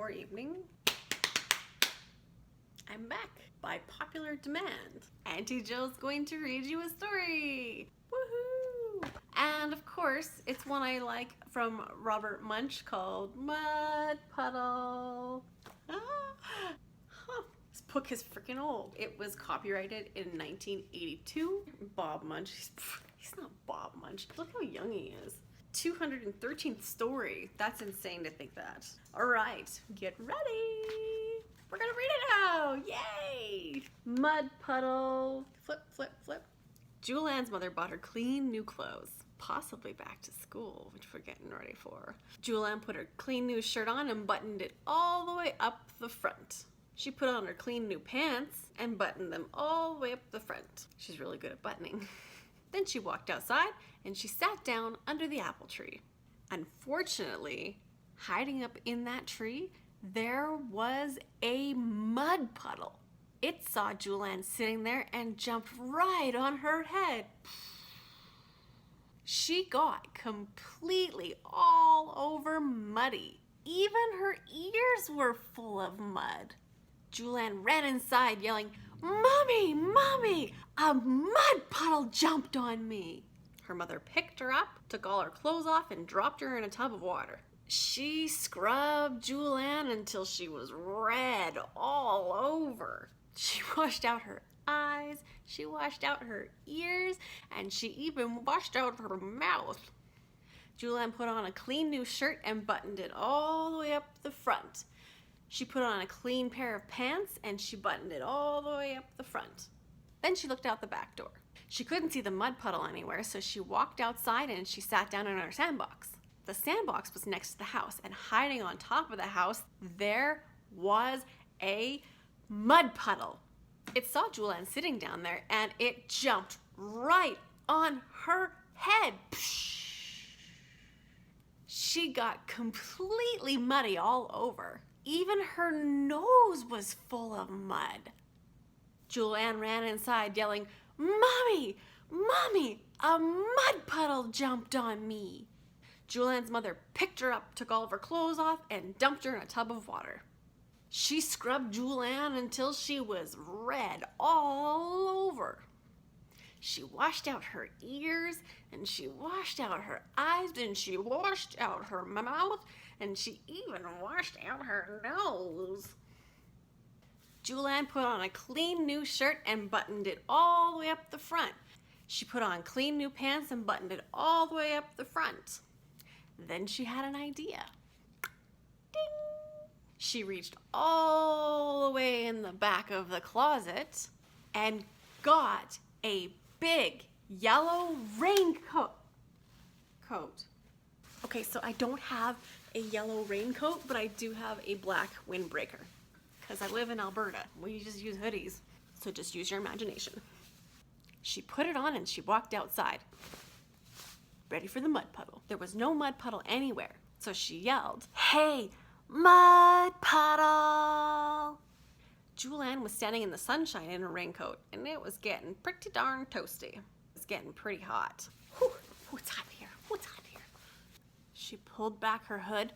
or evening. I'm back by popular demand. Auntie Jill's going to read you a story. Woohoo! And of course, it's one I like from Robert Munsch called Mud Puddle. This book is freaking old. It was copyrighted in 1982. Bob Munsch, he's not Bob Munsch. Look how young he is. 213th story. That's insane to think that. All right, get ready. We're gonna read it now. Yay! Mud Puddle. Flip, flip, flip. Julianne's mother bought her clean new clothes, possibly back to school, which we're getting ready for. Julianne put her clean new shirt on and buttoned it all the way up the front. She put on her clean new pants and buttoned them all the way up the front. She's really good at buttoning. Then she walked outside and she sat down under the apple tree. Unfortunately, hiding up in that tree, there was a mud puddle. It saw Julianne sitting there and jumped right on her head. She got completely all over muddy. Even her ears were full of mud. Julianne ran inside yelling, "Mommy, Mommy, a mud puddle jumped on me." Her mother picked her up, took all her clothes off, and dropped her in a tub of water. She scrubbed Julianne until she was red all over. She washed out her eyes, she washed out her ears, and she even washed out her mouth. Julianne put on a clean new shirt and buttoned it all the way up the front. She put on a clean pair of pants and she buttoned it all the way up the front. Then she looked out the back door. She couldn't see the mud puddle anywhere, so she walked outside and she sat down in her sandbox. The sandbox was next to the house, and hiding on top of the house, there was a mud puddle. It saw Julianne sitting down there and it jumped right on her head. She got completely muddy all over. Even her nose was full of mud. Julianne ran inside yelling, "Mommy, Mommy, a mud puddle jumped on me." Julianne's mother picked her up, took all of her clothes off, and dumped her in a tub of water. She scrubbed Julianne until she was red all over. She washed out her ears, and she washed out her eyes, and she washed out her mouth, and she even washed out her nose. Julianne put on a clean new shirt and buttoned it all the way up the front. She put on clean new pants and buttoned it all the way up the front. Then she had an idea. Ding! She reached all the way in the back of the closet and got a big yellow raincoat. Okay, so I don't have a yellow raincoat, but I do have a black windbreaker because I live in Alberta. We just use hoodies, so just use your imagination. She put it on and she walked outside, ready for the mud puddle. There was no mud puddle anywhere, so she yelled, "Hey, mud puddle!" Julianne was standing in the sunshine in her raincoat, and it was getting pretty darn toasty. It was getting pretty hot. Whew, it's hot here, it's hot here. She pulled back her hood,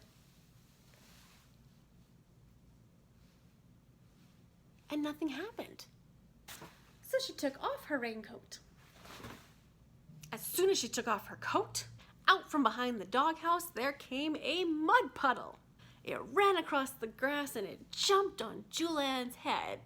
and nothing happened. So she took off her raincoat. As soon as she took off her coat, out from behind the doghouse there came a mud puddle. It ran across the grass and it jumped on Julianne's head.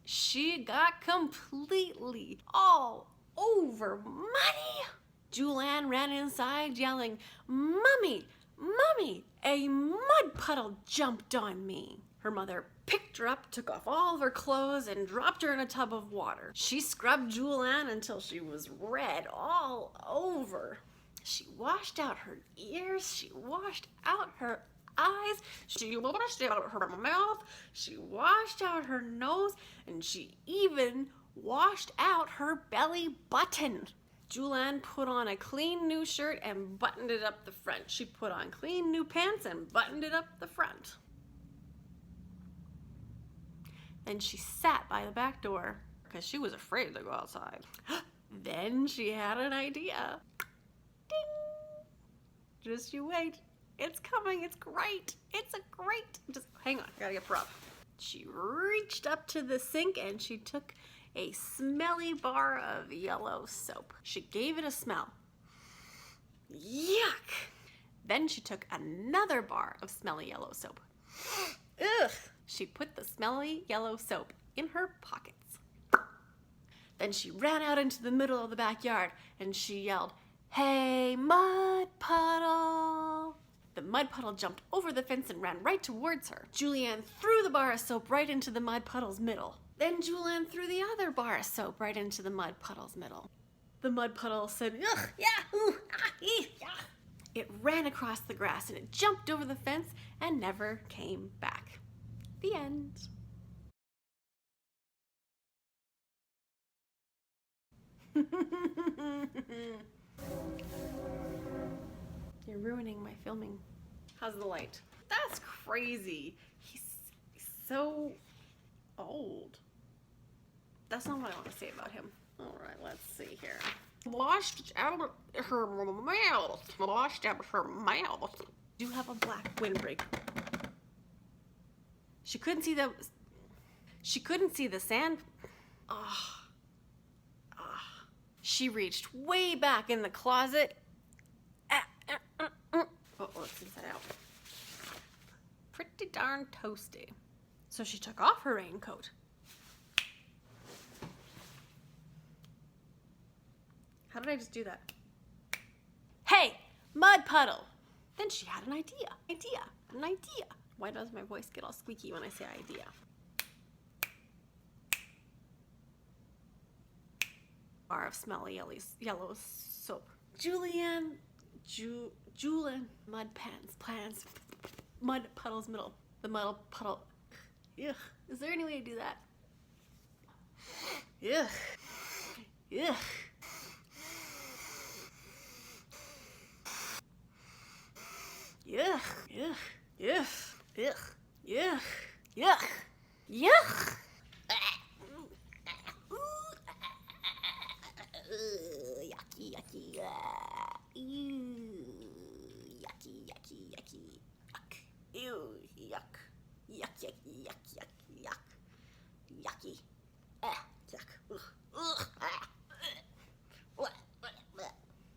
She got completely all over muddy. Julianne ran inside yelling, "Mommy, Mommy, a mud puddle jumped on me." Her mother picked her up, took off all of her clothes, and dropped her in a tub of water. She scrubbed Julianne until she was red all over. She washed out her ears, she washed out her eyes, she washed out her mouth, she washed out her nose, and she even washed out her belly button. Julianne put on a clean new shirt and buttoned it up the front. She put on clean new pants and buttoned it up the front. Then she sat by the back door because she was afraid to go outside. Then she had an idea. Ding! Just you wait. It's coming. It's great. It's a great. Just hang on. I gotta get rough. She reached up to the sink and she took a smelly bar of yellow soap. She gave it a smell. Yuck! Then she took another bar of smelly yellow soap. Ugh! She put the smelly yellow soap in her pockets. Then she ran out into the middle of the backyard and she yelled, "Hey, mud puddle!" The mud puddle jumped over the fence and ran right towards her. Julianne threw the bar of soap right into the mud puddle's middle. Then Julianne threw the other bar of soap right into the mud puddle's middle. The mud puddle said, "Ugh, yeah, ooh, ah, ee, yeah." It ran across the grass and it jumped over the fence and never came back. The end. You're ruining my filming. How's the light? That's crazy. He's so old. That's not what I want to say about him. All right, let's see here. Washed out her mouth. Washed out her mouth. Do have a black windbreak. She couldn't see the. She couldn't see the sand. She reached way back in the closet. Oh, it's inside out. Pretty darn toasty. So she took off her raincoat. How did I just do that? Hey, mud puddle. Then she had an idea. An idea. Why does my voice get all squeaky when I say idea? Bar of smelly yellow soap. Julianne, mud puddle's middle. The mud puddle. Ugh. Is there any way to do that? Ugh. Ugh. Yuck, yuck, yuck, yuck, yuck, yuck, yuck. Yucky, yucky, yucky, yucky, yucky, yuck, ew, yuck, yuck, yucky, yuck, yuck, yuck, yucky, yuck,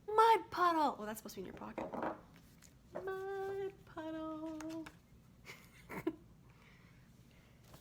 mud puddle. Oh, that's supposed to be in your pocket.